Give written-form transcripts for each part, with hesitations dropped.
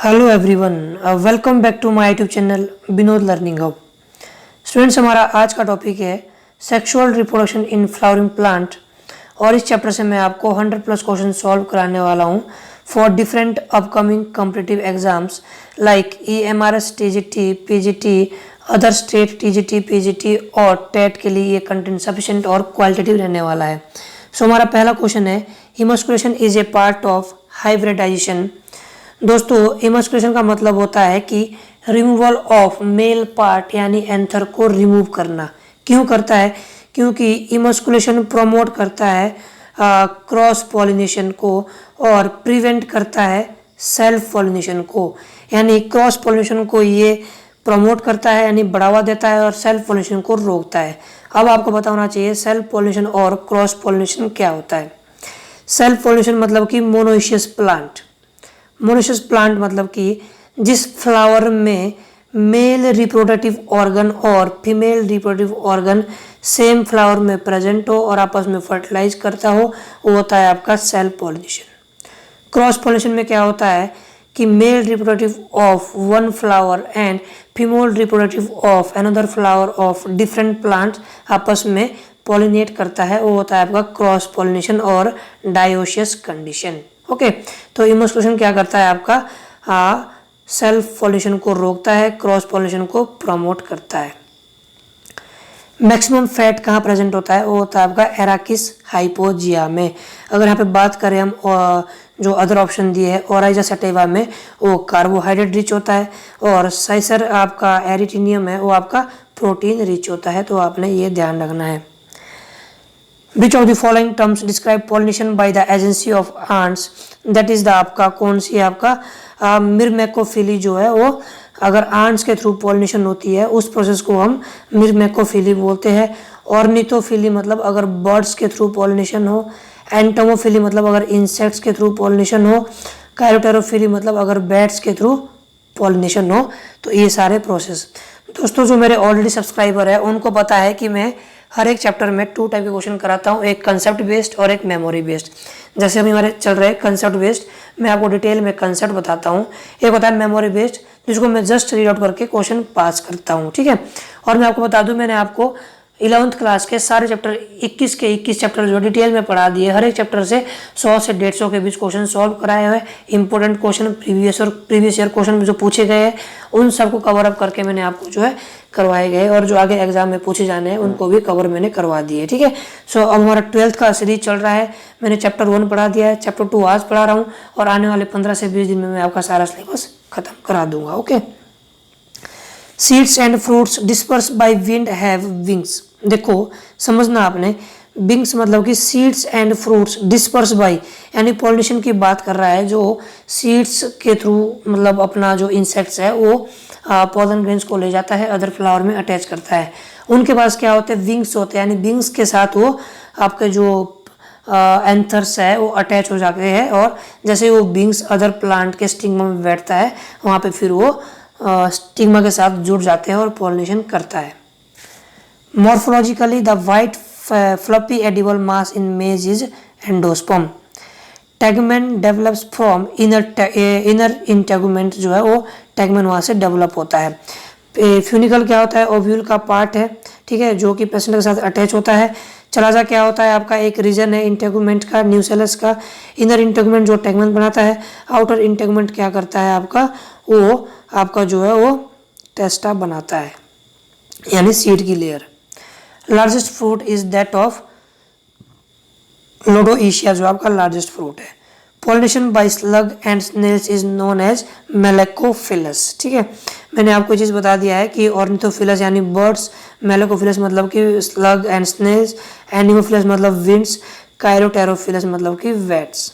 Hello everyone, welcome back to my YouTube channel Vinod learning hub. Students, हमारा आज का topic है sexual reproduction in flowering plant और इस चैप्टर से मैं आपको 100 प्लस क्वेश्चन सॉल्व कराने वाला हूं for different upcoming competitive exams like EMRS, TGT, PGT, other state TGT, PGT और टेट के लिए ये कंटेंट सफिशिएंट और क्वालिटेटिव रहने वाला है। सो हमारा पहला क्वेश्चन है, emasculation is a part of hybridization. दोस्तों, इमस्कुलेशन का मतलब होता है कि रिमूवल ऑफ मेल पार्ट यानी एंथर को रिमूव करना। क्यों करता है? क्योंकि इमस्कुलेशन प्रमोट करता है क्रॉस पॉलिनेशन को और प्रिवेंट करता है सेल्फ पॉलिनेशन को। यानी क्रॉस पॉलिनेशन को ये प्रमोट करता है यानी बढ़ावा देता है और सेल्फ पॉलिनेशन को रोकता है। अब आपको पता होना चाहिए सेल्फ पॉलिनेशन और क्रॉस पॉलिनेशन क्या होता है। सेल्फ पॉलिनेशन मतलब कि मोनोइशियस प्लांट। मोनोइशियस प्लांट मतलब कि जिस फ्लावर में मेल रिप्रोडक्टिव ऑर्गन और female reproductive organ same flower में प्रेजेंट हो और आपस में फर्टिलाइज करता हो, वो होता है आपका सेल्फ पॉलिनेशन। क्रॉस पॉलिनेशन में क्या होता है कि male reproductive of one flower and female reproductive of another flower of different plants आपस में पॉलिनेट करता है, वो होता है आपका क्रॉस पॉलिनेशन और डायोसियस कंडीशन। ओके, तो इमस्कुलेशन क्या करता है आपका सेल्फ पॉलिनेशन को रोकता है, क्रॉस पॉलिनेशन को प्रमोट करता है। मैक्सिमम फैट कहाँ प्रेजेंट होता है? वो होता है आपका एराकिस हाइपोजिया में। अगर यहाँ पे बात करें हम जो अदर ऑप्शन दिए है ओराइजा सैटिवा में, वो कार्बोहाइड्रेट रिच होता है और साइसर आपका एरिटीनियम है, वो आपका प्रोटीन रिच होता है। तो आपने ये ध्यान रखना है। Which of the following terms describe pollination by the agency of ants? That is the आपका कौन सी आपका मिरमेकोफिली जो है वो अगर आंट्स के थ्रू पॉलिनेशन होती है उस प्रोसेस को हम मिरमेकोफिली बोलते हैं। ऑर्निथोफिली मतलब अगर बर्ड्स के थ्रू पॉलिनेशन हो। एंटोमोफिली मतलब अगर इंसेक्ट्स के थ्रू पॉलिनेशन हो। काइरोटेरोफिली मतलब अगर बैट्स के थ्रू पॉलिनेशन हो। तो ये सारे प्रोसेस दोस्तों जो मेरे ऑलरेडी सब्सक्राइबर है उनको पता है कि मैं हर एक चैप्टर में 2 टाइप के क्वेश्चन कराता हूँ, एक कंसेप्ट बेस्ड और एक मेमोरी बेस्ड। जैसे अभी हमारे चल रहे हैं कंसेप्ट बेस्ड, मैं आपको डिटेल में कंसेप्ट बताता हूँ। एक होता है मेमोरी बेस्ड जिसको मैं जस्ट रीड आउट करके क्वेश्चन पास करता हूँ, ठीक है। और मैं आपको बता दूँ, मैंने आपको 11th क्लास के सारे चैप्टर 21 के 21 चैप्टर जो डिटेल में पढ़ा दिए। हर एक चैप्टर से 100 से 150 के बीच क्वेश्चन सॉल्व कराए हुए। Important question previous year question जो पूछे गए हैं उन सबको कवर अप करके मैंने आपको जो है करवाए गए और जो आगे एग्जाम में पूछे जाने हैं उनको भी कवर मैंने करवा दिए, ठीक है। सो अब हमारा 12th का सीरीज चल रहा है। मैंने चैप्टर 1 पढ़ा दिया है, चैप्टर 2 आज पढ़ा रहा हूँ और आने वाले 15 से 20 दिन में मैं आपका सारा सिलेबस खत्म करा दूंगा। Okay, seeds and fruits disperse by wind have wings. देखो समझना आपने, विंग्स मतलब कि seeds and fruits disperse by यानी पॉलिनेशन की बात कर रहा है। जो सीड्स के थ्रू मतलब अपना जो इंसेक्ट्स है वो पॉलन ग्रेन्स को ले जाता है, अदर फ्लावर में अटैच करता है। उनके पास क्या होते हैं? विंग्स होते हैं, यानी विंग्स के साथ वो आपके जो एंथर्स है वो अटैच हो जाते हैं और जैसे वो विंग्स अदर प्लांट के स्टिग्मा में बैठता है वहाँ पे फिर वो स्टिग्मा के साथ जुड़ जाते हैं और पॉलिनेशन करता है। Morphologically the white fluffy edible mass in maize is endosperm. Tegmen develops from inner integument जो है वो टैगमेंट वहाँ से डेवलप होता है। फ्यूनिकल क्या होता है? ओव्यूल का पार्ट है, ठीक है, जो कि प्लेसेंटा के साथ अटैच होता है। चलाजा क्या होता है? आपका एक रीजन है इंटेगुमेंट का, न्यूसेलस का। इनर इंटेगुमेंट जो टैगमेंट बनाता है। आउटर इंटेगुमेंट क्या करता है आपका? वो आपका जो है वो टेस्टा बनाता है यानी सीड की layer. Largest fruit is that of Lodoicea जो आपका लार्जेस्ट फ्रूट है। Pollination by slug and snails is known as malacophilous, ठीक है। मैंने आपको चीज़ बता दिया है कि ऑर्निथोफिलस यानी बर्ड्स, मेलेकोफिलस मतलब कि स्लग एंड स्नेल्स, एनिमोफिलस मतलब विंड्स, काइरोटेरोफिलस मतलब कि bats.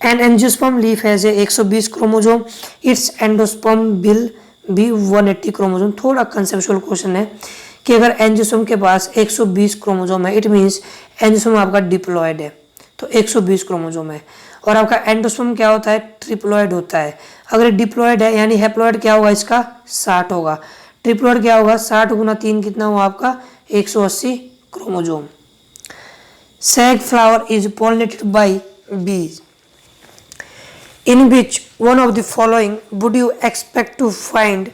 An angiosperm leaf has a 120 chromosome, its endosperm will be 180 chromosome. थोड़ा कंसेप्चुअल क्वेश्चन है कि अगर एंजियोस्पर्म के पास 120 क्रोमोसोम है, इट मीन्स एंजियोस्पर्म आपका डिप्लॉयड है तो 120 क्रोमोसोम है। और आपका एंडोस्पर्म क्या होता है? ट्रिप्लॉयड होता है। अगर डिप्लॉयड है यानी हैप्लॉयड क्या होगा इसका? 60 होगा। ट्रिप्लॉयड क्या होगा? 60 गुना 3 कितना हुआ आपका? 180 chromosome. Sag flower is pollinated bye बीज। In which one of the following would you expect to find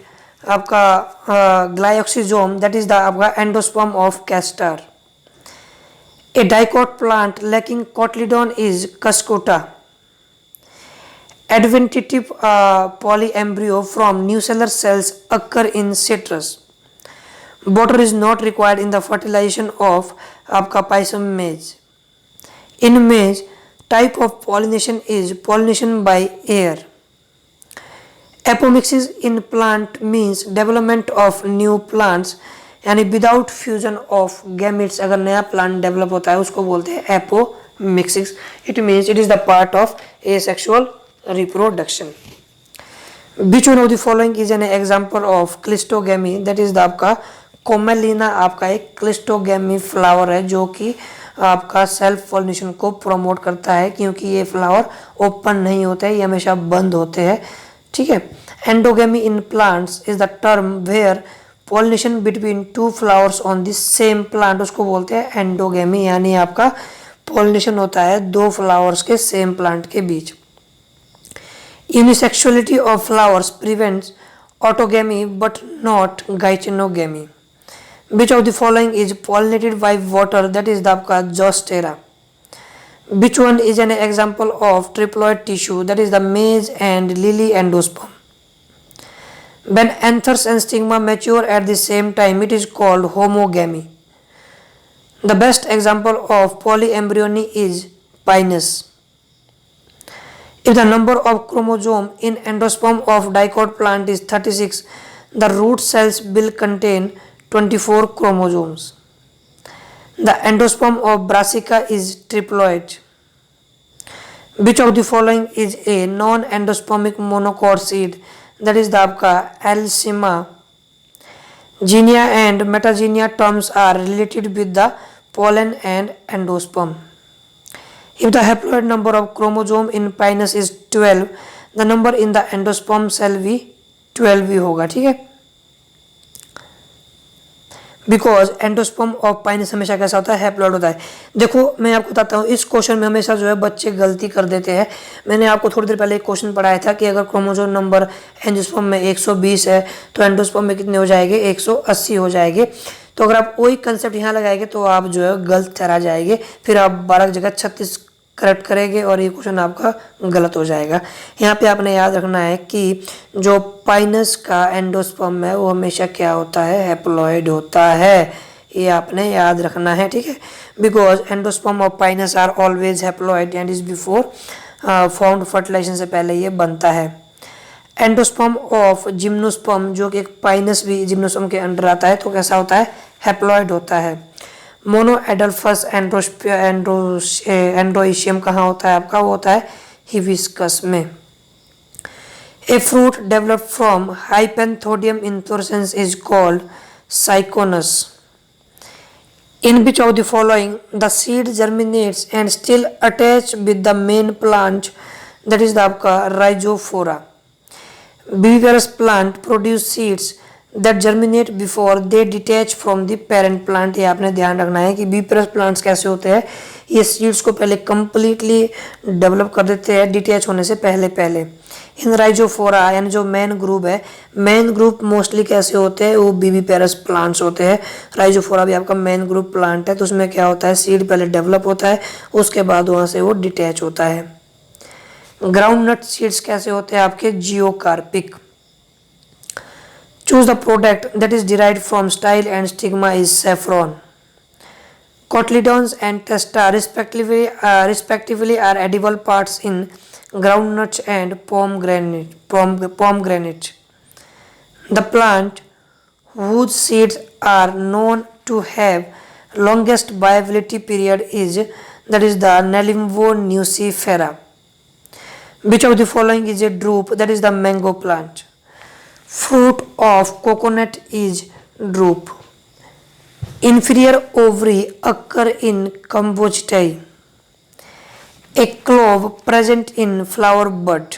आपका ग्लायोक्सिजोम, that is the आपका endosperm of castor. A dicot plant lacking cotyledon is Cuscuta. Adventitive polyembryo from nucellar cells occur in citrus. Water is not required in the fertilization of आपका Pisum maize. In maize, type of pollination is pollination by air. Apomixis in plant means development of new plants, यानी without fusion of gametes अगर नया plant develop होता है उसको बोलते हैं apomixis. It means it is the part of asexual reproduction. Which one of the following is an example of cleistogamy, that is the आपका कोमेलिना आपका एक क्लिस्टोगेमी फ्लावर है जो कि आपका सेल्फ पॉलिनेशन को प्रमोट करता है, क्योंकि ये फ्लावर ओपन नहीं होते हैं, ये हमेशा बंद होते हैं. ठीक है. Endogamy in plants is the term where pollination between two flowers on the same plant, उसको बोलते हैं एंडोगेमी, यानी आपका पॉलिनेशन होता है दो फ्लावर्स के सेम प्लांट के बीच. Unisexuality of flowers prevents autogamy but not geitonogamy. Which of the following is pollinated by water, that is the आपका Zostera. Which one is an example of triploid tissue, that is the maize and lily endosperm. When anthers and stigma mature at the same time, it is called homogamy. The best example of polyembryony is pinus. If the number of chromosome in endosperm of dicot plant is 36, the root cells will contain 24 chromosomes. The endosperm of brassica is triploid. Which of the following is a non-endospermic monocot seed, that is the आपका Alsima. Genia and metagenia terms are related with the pollen and endosperm. If the haploid number of chromosome in pinus is 12, the number in the endosperm cell भी 12 ही होगा. ठीक है. Because endosperm of Pinus हमेशा कैसा होता है, haploid होता है. देखो मैं आपको बताता हूँ, इस क्वेश्चन में हमेशा जो है बच्चे गलती कर देते हैं. मैंने आपको थोड़ी देर पहले एक क्वेश्चन पढ़ाया था कि अगर क्रोमोसोम नंबर एंजियोस्पर्म में 120 है तो एंडोस्पर्म में कितने हो जाएंगे, 180 हो जाएंगे. तो अगर आप वही कंसेप्ट यहाँ लगाएंगे तो आप जो है गलत ठहरा जाएंगे, फिर आप 12 की जगह 36 करेक्ट करेंगे और ये क्वेश्चन आपका गलत हो जाएगा. यहाँ पे आपने याद रखना है कि जो पाइनस का एंडोस्पर्म है वो हमेशा क्या होता है, हैप्लॉइड होता है. ये आपने याद रखना है. ठीक है. Because endosperm of pinus are always haploid and is before found fertilisation से पहले ये बनता है. एंडोस्पर्म ऑफ जिम्नोस्पर्म जो कि एक पाइनस भी जिम्नोस्पर्म के अंडर आता है तो कैसा होता है, हैप्लॉइड होता है. मोनो एडल्फस एंड्रोइशियम कहाँ होता है आपका, वो होता है हिबिस्कस में. A fruit develop from hypanthodium inflorescence is called syconus. In which of the following the seed germinates and still attach with the main plant, that is the आपका Rhizophora. Viviparous plant produce seeds that germinate before they detach from the parent plant. ये आपने ध्यान रखना है कि viviparous plants कैसे होते हैं, ये सीड्स को पहले completely डेवलप कर देते हैं डिटैच होने से पहले. इन राइजोफोरा यानी जो मेन ग्रुप है, मेन ग्रुप मोस्टली कैसे होते हैं, वो विविपेरस प्लांट्स होते हैं. राइजोफोरा भी आपका मेन ग्रुप प्लांट है, तो उसमें क्या होता है, सीड पहले डेवलप होता है उसके बाद वहाँ से वो डिटैच होता है. ग्राउंड नट सीड्स कैसे होते हैं आपके, geocarpic. Choose the product that is derived from style and stigma is saffron. Cotyledons and testa respectively are edible parts in groundnuts and pomegranate. The plant whose seeds are known to have longest viability period is, that is the Nelimbo nucifera. Which of the following is a drupe, that is the mango plant. Fruit of coconut is drupe. Inferior ovary occur in Cambogitae. A clove present in flower bud.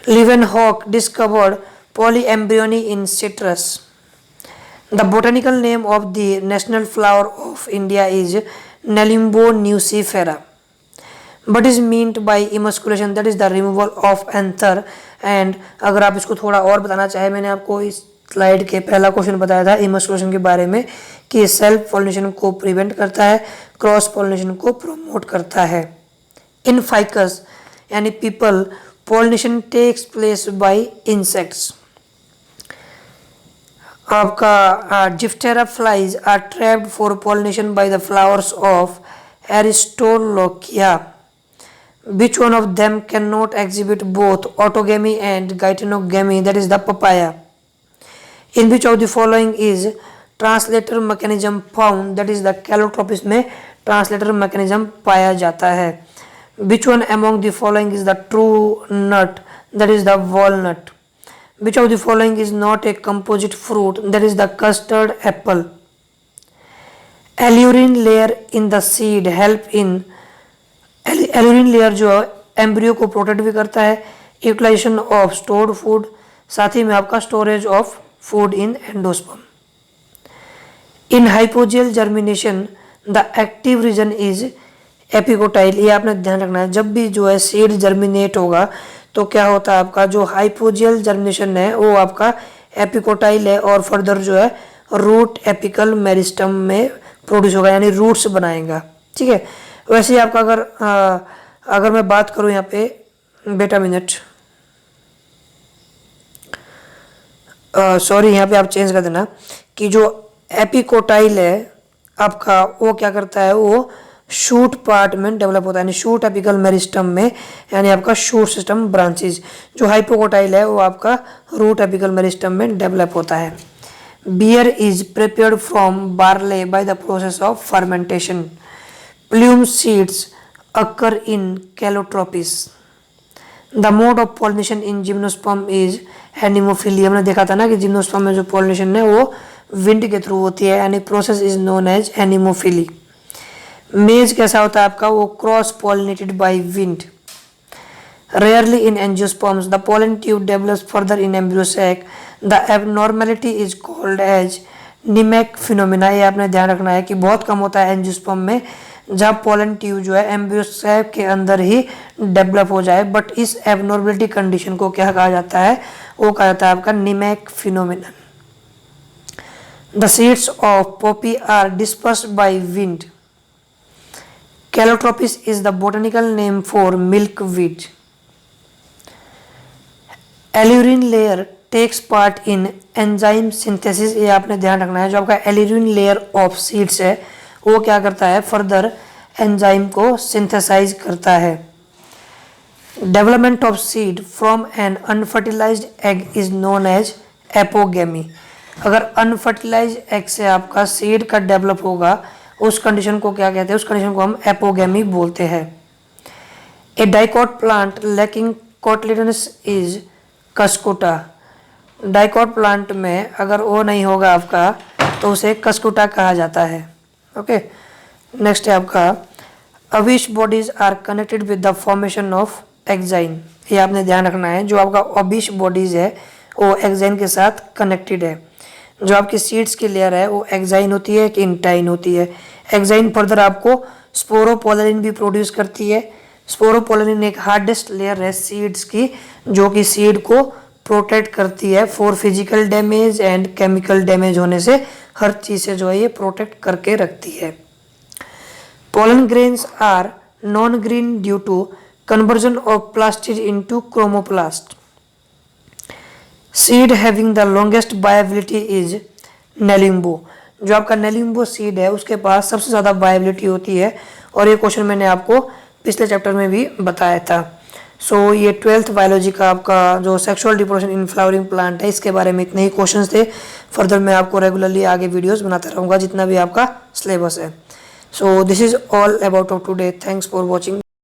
Leeuwenhoek discovered polyembryony in citrus. The botanical name of the national flower of India is Nelimbo nucifera. But is meant by इमस्कुलेशन that is the removal of anther. And अगर आप इसको थोड़ा और बताना चाहे, मैंने आपको इस स्लाइड के पहला क्वेश्चन बताया था इमस्कुलेशन के बारे में कि सेल्फ पॉलिनेशन को प्रिवेंट करता है, क्रॉस पॉलिनेशन को प्रमोट करता है। इन फाइकस यानी पीपल, pollination takes place by insects. आपका diptera flies are trapped for pollination by the flowers of Aristolochia. Which one of them cannot exhibit both autogamy and geitonogamy, that is the papaya? In which of the following is translator mechanism found, that is the calotropis में translator mechanism पाया जाता है। Which one among the following is the true nut, that is the walnut? Which of the following is not a composite fruit, that is the custard apple? Alluring layer in the seed help in, aleurone layer जो है embryo को protect भी करता है, utilisation of stored food, साथ ही में आपका storage of food in endosperm. In hypogeal germination the active region is epicotyl. ये आपने ध्यान रखना है, जब भी जो है सीड जर्मिनेट होगा तो क्या होता है, आपका जो हाइपोजियल जर्मिनेशन है वो आपका एपिकोटाइल है और फर्दर जो है रूट एपिकल मेरिस्टम में प्रोड्यूस होगा, यानी रूट्स बनाएगा। ठीक है, वैसे ही आपका अगर मैं बात करूं यहाँ पे, बेटा मिनट, सॉरी यहाँ पे आप चेंज कर देना कि जो एपिकोटाइल है आपका वो क्या करता है, वो शूट पार्ट में डेवलप होता है, यानी शूट एपिकल मेरिस्टम में, यानी आपका शूट सिस्टम ब्रांचेज। जो हाइपोकोटाइल है वो आपका रूट एपिकल मेरिस्टम में डेवलप होता है। Beer is prepared from barley by the process of fermentation. Plume seeds occur in calotropis. The mode of pollination in gymnosperm is anemophily। हमने देखा था ना कि जिम्नोस्पर्म में जो पॉलिनेशन है वो विंड के थ्रू होती है, यानी process is known as anemophily. Maize कैसा होता है आपका, वो cross pollinated by wind. Rarely in angiosperms the pollen tube develops further in embryo sac. The abnormality is called as Nemec phenomena. ये आपने ध्यान रखना है कि बहुत कम होता है एंजियोस्पर्म में जब पोलन ट्यूब जो है एम्ब्रियो सैक के अंदर ही डेवलप हो जाए, बट इस एबनॉर्मलिटी कंडीशन को क्या कहा जाता है, वो कहा जाता है आपका Nemec phenomenon. The seeds of poppy are dispersed by wind. Calotropis is the botanical name for milkweed. Aleurone layer takes part in enzyme synthesis. ये आपने ध्यान रखना है, जो आपका एल्यूरिन लेयर ऑफ सीड्स है वो क्या करता है, फर्दर एंजाइम को सिंथेसाइज करता है। Development of seed from an unfertilised egg is known as apogamy. अगर अनफर्टिलाइज्ड एग से आपका सीड का डेवलप होगा उस कंडीशन को क्या कहते हैं, उस कंडीशन को हम एपोगेमी बोलते हैं। A dicot plant lacking cotyledons is Cuscuta. Dicot plant में अगर वो नहीं होगा आपका तो उसे कस्कुटा कहा जाता है। ओके, नेक्स्ट है आपका अविश bodies are connected with the formation of exine. ये आपने ध्यान रखना है, जो आपका अविश बॉडीज है वो एक्साइन के साथ कनेक्टेड है। जो आपकी सीड्स की लेयर है वो एक्साइन होती है कि इंटाइन होती है। एक्साइन फर्दर आपको स्पोरोपोलरिन भी प्रोड्यूस करती है। स्पोरोपोलरिन एक हार्डेस्ट लेयर है सीड्स की, जो कि सीड को प्रोटेक्ट करती है for physical damage and chemical damage होने से, हर चीज से जो है ये प्रोटेक्ट करके रखती है। Pollen grains are non green due to conversion of plastid into chromoplast. Seed having the longest viability is Nelumbo. जो आपका नेलिम्बो सीड है उसके पास सबसे ज्यादा वायबिलिटी होती है, और ये क्वेश्चन मैंने आपको पिछले चैप्टर में भी बताया था। सो ये 12th बायोलॉजी का आपका जो sexual reproduction in flowering plant है, इसके बारे में इतने ही क्वेश्चंस थे। फर्दर मैं आपको रेगुलरली आगे वीडियोस बनाता रहूँगा जितना भी आपका सिलेबस है। So this is all about of today. Thanks for watching.